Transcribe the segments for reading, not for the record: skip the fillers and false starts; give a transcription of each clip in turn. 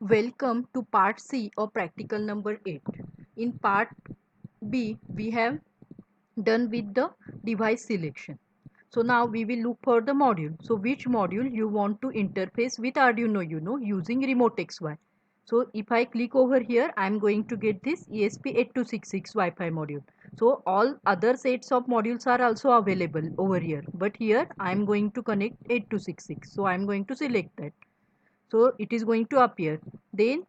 Welcome to part C of practical number 8. In part B, we have done with the device selection. So now we will look for the module. So which module you want to interface with Arduino Uno using Remote XY. So if I click over here, I am going to get this ESP8266 Wi-Fi module. So all other sets of modules are also available over here. But here I am going to connect 8266. So I am going to select that. So it is going to appear. Then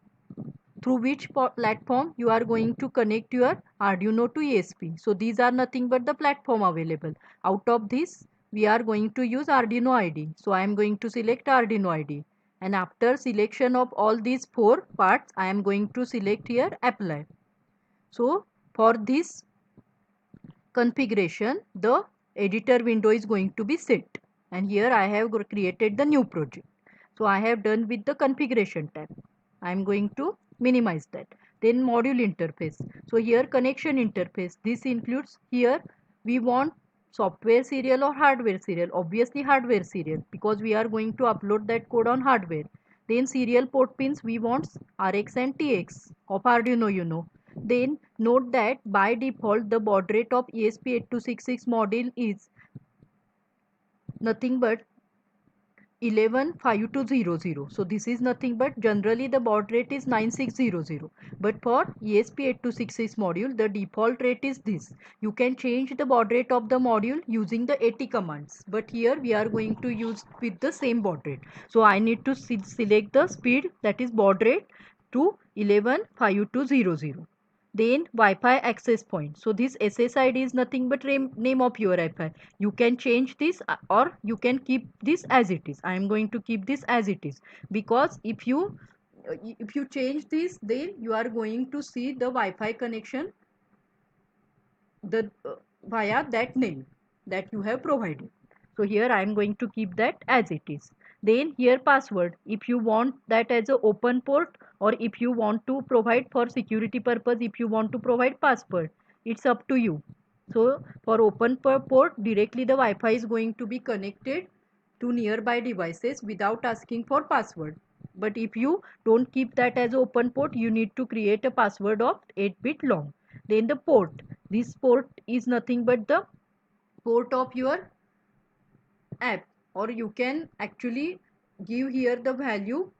through which platform you are going to connect your Arduino to ESP. So these are nothing but the platform available. Out of this, we are going to use Arduino IDE. So I am going to select Arduino IDE. And after selection of all these four parts, I am going to select here apply. So for this configuration, the editor window is going to be set. And here I have created the new project. So I have done with the configuration tab. I am going to minimize that. Then module interface. So here connection interface. This includes here we want software serial or hardware serial. Obviously hardware serial because we are going to upload that code on hardware. Then serial port pins we want RX and TX of Arduino Uno. Then note that by default the baud rate of ESP8266 module is nothing but 115200. So this is nothing but generally the baud rate is 9600, but for ESP8266 module the default rate is this. You can change the baud rate of the module using the AT commands, but here we are going to use with the same baud rate. So I need to select the speed, that is baud rate, to 115200. Then Wi-Fi access point. So this SSID is nothing but name of your Wi-Fi. You can change this or you can keep this as it is. I am going to keep this as it is because if you change this, then you are going to see the Wi-Fi connection via that name that you have provided. So here I am going to keep that as it is. Then here password, if you want that as a open port or if you want to provide for security purpose, if you want to provide password, it's up to you. So for open port, directly the Wi-Fi is going to be connected to nearby devices without asking for password. But if you don't keep that as open port, you need to create a password of 8-bit long. Then the port, this port is nothing but the port of your app, or you can actually give here the value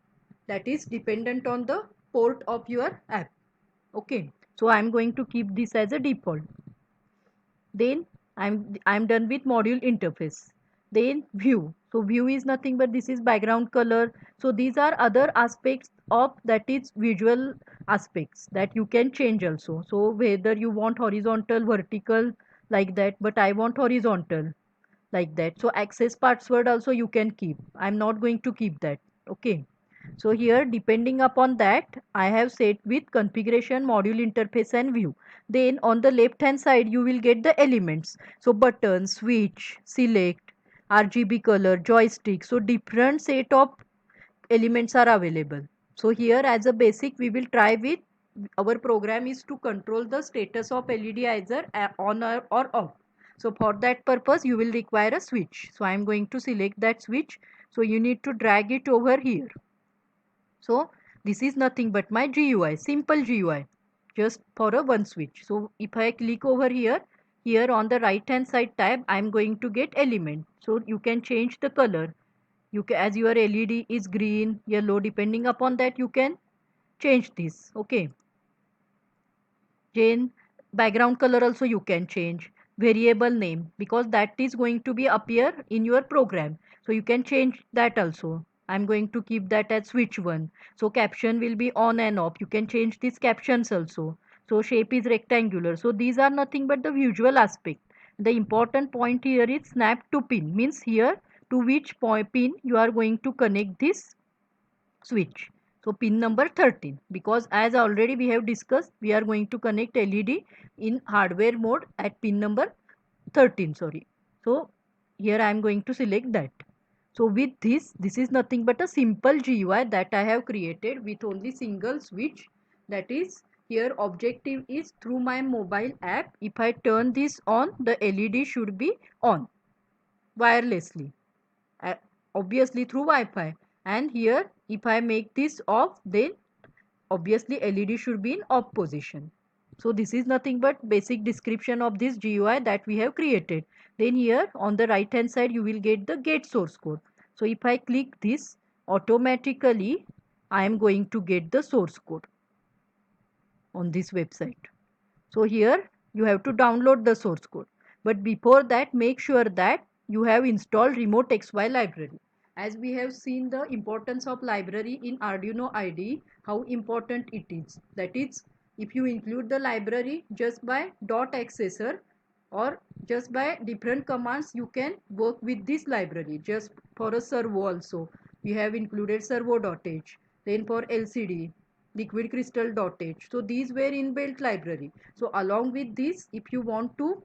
that is dependent on the port of your app. Okay, so I'm going to keep this as a default. Then I'm done with module interface. Then view. So view is nothing but this is background color. So these are other aspects of that is visual aspects that you can change also. So whether you want horizontal, vertical, like that, but I want horizontal like that. So access password also you can keep. I'm not going to keep that. Okay, so here depending upon that I have set with configuration, module interface and view. Then on the left hand side you will get the elements. So button, switch, select, RGB color, joystick. So different set of elements are available. So here as a basic we will try with our program is to control the status of LED either on or off. So for that purpose you will require a switch. So I am going to select that switch. So you need to drag it over here. So this is nothing but my GUI, simple GUI, just for a one switch. So if I click over here, here on the right hand side tab, I am going to get element. So you can change the color. You can, as your LED is green, yellow, depending upon that you can change this. Okay. Then background color also you can change. Variable name, because that is going to be appear in your program. So you can change that also. I'm going to keep that as switch 1. So caption will be on and off. You can change these captions also. So shape is rectangular. So these are nothing but the visual aspect. The important point here is snap to pin, means here to which pin you are going to connect this switch. So pin number 13, because as already we have discussed, we are going to connect LED in hardware mode at pin number 13, sorry. So here I am going to select that. So with this is nothing but a simple GUI that I have created with only single switch. That is, here objective is through my mobile app, if I turn this on, the LED should be on wirelessly, uh, obviously through Wi-Fi. And here if I make this off, then obviously LED should be in off position. So this is nothing but basic description of this GUI that we have created. Then here on the right hand side you will get the get source code. So if I click this, automatically I am going to get the source code on this website. So here you have to download the source code. But before that, make sure that you have installed Remote XY library. As we have seen the importance of library in Arduino IDE, how important it is. That is, if you include the library just by .accessor or just by different commands, you can work with this library. Just for a servo also, we have included servo.h. Then for LCD, liquid crystal.h. So these were inbuilt library. So along with this, if you want to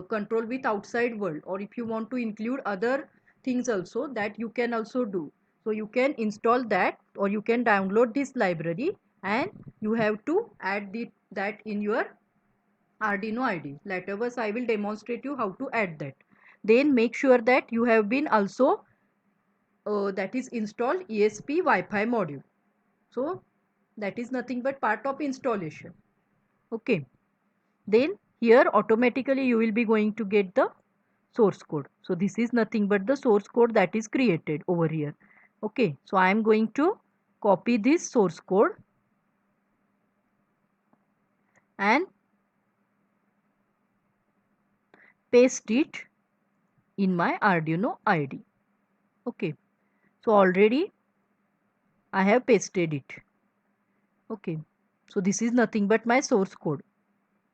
control with outside world, or if you want to include other things also, that you can also do. So you can install that, or you can download this library, and you have to add that in your Arduino IDE. Later I will demonstrate you how to add that. Then make sure that you have been also that is installed ESP Wi-Fi module. So that is nothing but part of installation. Okay, then here automatically you will be going to get the source code. So this is nothing but the source code that is created over here. Okay, so I am going to copy this source code and paste it in my Arduino IDE. Okay, so already I have pasted it. Okay, so this is nothing but my source code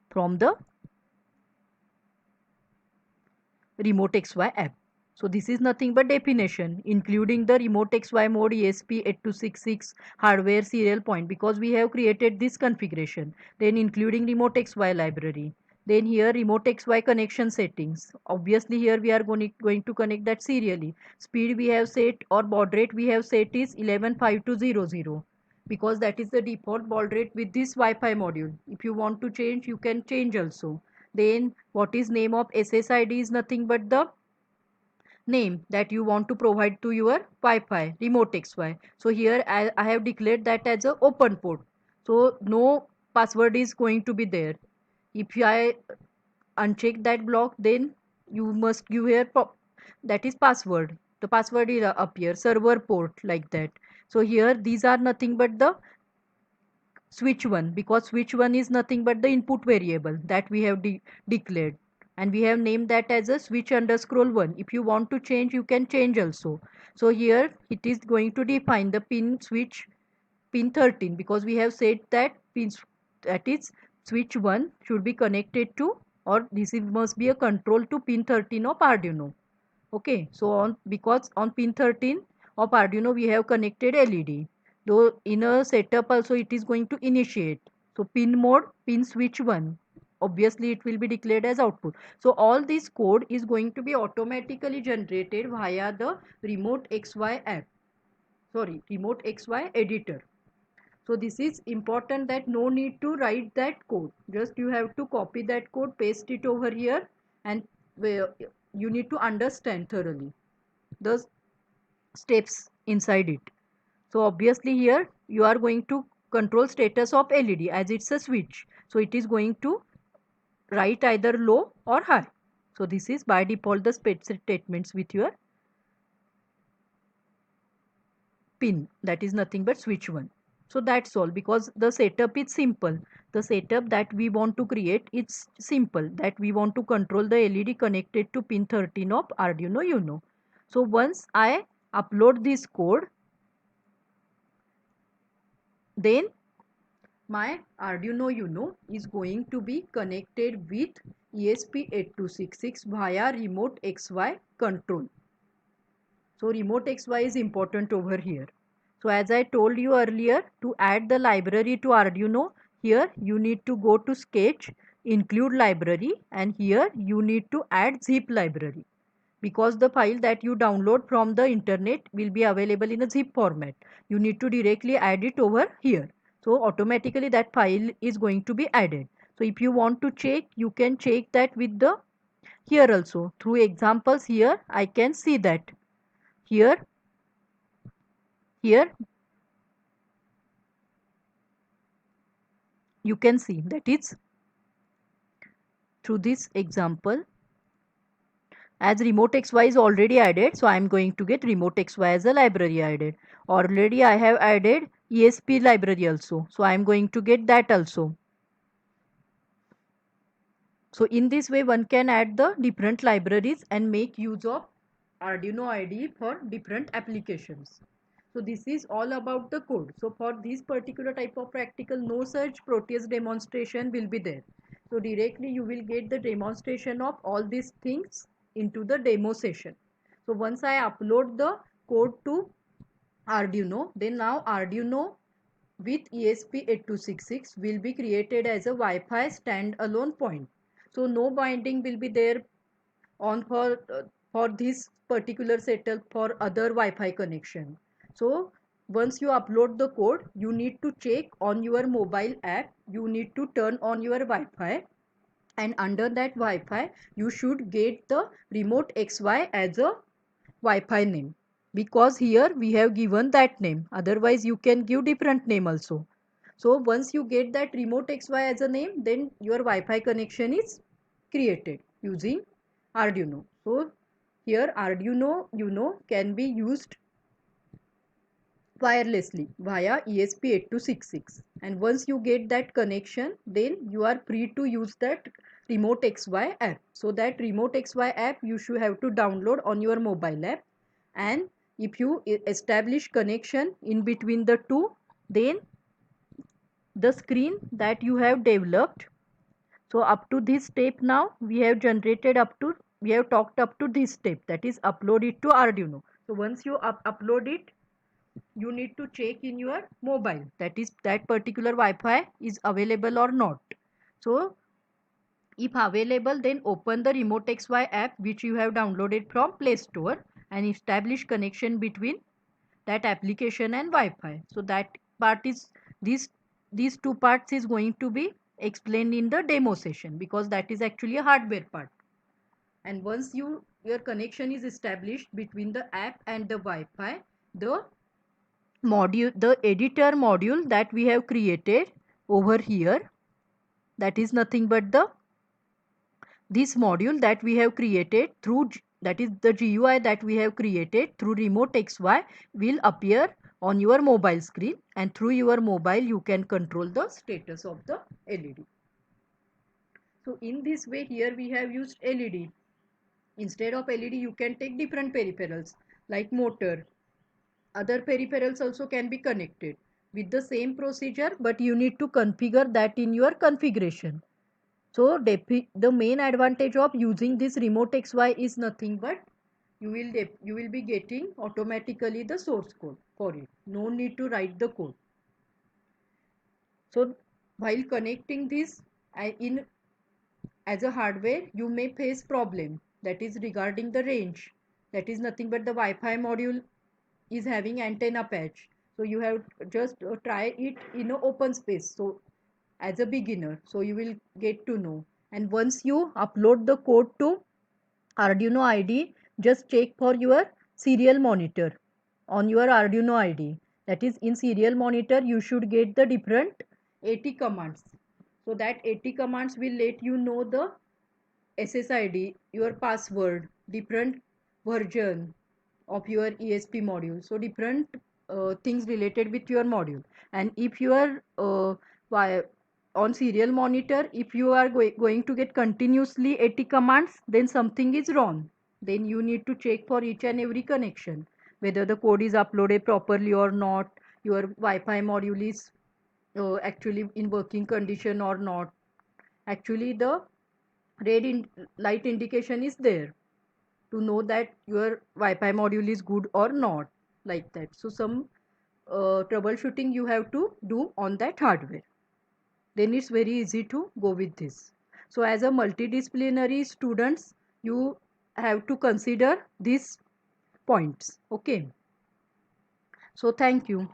from the Remote XY app. So this is nothing but definition, including the Remote XY mode, ESP8266 hardware serial point, because we have created this configuration. Then including Remote XY library. Then here Remote XY connection settings. Obviously here we are going to connect that serially. Speed we have set, or baud rate we have set is 115200, because that is the default baud rate with this Wi-Fi module. If you want to change, you can change also. Then what is name of SSID is nothing but the name that you want to provide to your Wi-Fi Remote XY. So here I have declared that as a open port. So no password is going to be there. If I uncheck that block, then you must give here that is password. The password will appear server port like that. So here these are nothing but the switch one, because switch one is nothing but the input variable that we have declared, and we have named that as a switch underscore one. If you want to change, you can change also. So here it is going to define the pin switch pin 13, because we have said that pins, that is switch 1 should be connected to, or this must be a control to pin 13 of Arduino. Okay, so on, because on pin 13 of Arduino we have connected LED, though in a setup also it is going to initiate. So pin mode, pin switch 1, obviously it will be declared as output. So all this code is going to be automatically generated via the Remote XY app, sorry, Remote XY editor. So this is important, that no need to write that code, just you have to copy that code, paste it over here, and you need to understand thoroughly the steps inside it. So obviously here you are going to control status of LED, as it's a switch, so it is going to write either low or high. So this is by default the statements with your pin, that is nothing but switch 1. So that's all, because the setup is simple. The setup that we want to create, it's simple, that we want to control the LED connected to pin 13 of Arduino Uno. So once I upload this code, then my Arduino Uno is going to be connected with ESP8266 via Remote XY control. So Remote XY is important over here. So as I told you earlier, to add the library to Arduino, here you need to go to Sketch, include library, and here you need to add zip library, because the file that you download from the internet will be available in a zip format. You need to directly add it over here. So automatically that file is going to be added. So if you want to check, you can check that with the here also. Through examples here, I can see that here you can see that is through this example, as remote xy is already added, so I am going to get remote xy as a library added. Already I have added ESP library also, so I am going to get that also. So in this way one can add the different libraries and make use of Arduino IDE for different applications. So this is all about the code. So for this particular type of practical, no such Proteus demonstration will be there. So directly you will get the demonstration of all these things into the demo session. So once I upload the code to Arduino, then now Arduino with ESP8266 will be created as a Wi-Fi standalone point. So no binding will be there on for this particular setup for other Wi-Fi connection. So once you upload the code, you need to check on your mobile app, you need to turn on your Wi-Fi, and under that Wi-Fi you should get the remote XY as a Wi-Fi name, because here we have given that name, otherwise you can give different name also. So once you get that remote XY as a name, then your Wi-Fi connection is created using Arduino. So here Arduino, can be used wirelessly via ESP8266, and once you get that connection, then you are free to use that remote XY app. So that remote XY app you should have to download on your mobile app, and if you establish connection in between the two, then the screen that you have developed. So up to this step, now we have generated up to, we have talked up to this step, that is upload it to Arduino. So once you upload it, you need to check in your mobile, that is that particular Wi-Fi is available or not. So if available, then open the remote XY app which you have downloaded from Play Store and establish connection between that application and Wi-Fi. So that part is, these two parts is going to be explained in the demo session, because that is actually a hardware part. And once your connection is established between the app and the Wi-Fi, the editor module that we have created over here, that is nothing but this module that we have created through, that is the GUI that we have created through remote XY, will appear on your mobile screen, and through your mobile you can control the status of the LED. So in this way, here we have used LED. Instead of LED you can take different peripherals like motor. Other peripherals also can be connected with the same procedure, but you need to configure that in your configuration. So the main advantage of using this remote XY is nothing but you will be getting automatically the source code for it. No need to write the code. So while connecting this in as a hardware, you may face problem, that is regarding the range. That is nothing but the Wi-Fi module is having antenna patch, so you have just try it in an open space, so as a beginner, so you will get to know. And once you upload the code to Arduino IDE, just check for your serial monitor on your Arduino IDE. That is, in serial monitor you should get the different AT commands. So that AT commands will let you know the SSID, your password, different version of your ESP module. So different things related with your module. And if you are on serial monitor, if you are going to get continuously 80 commands, then something is wrong. Then you need to check for each and every connection whether the code is uploaded properly or not, your Wi-Fi module is actually in working condition or not. Actually the light indication is there to know that your Wi-Fi module is good or not, like that. So some troubleshooting you have to do on that hardware. Then it's very easy to go with this. So as a multidisciplinary students, you have to consider these points. Okay. So thank you.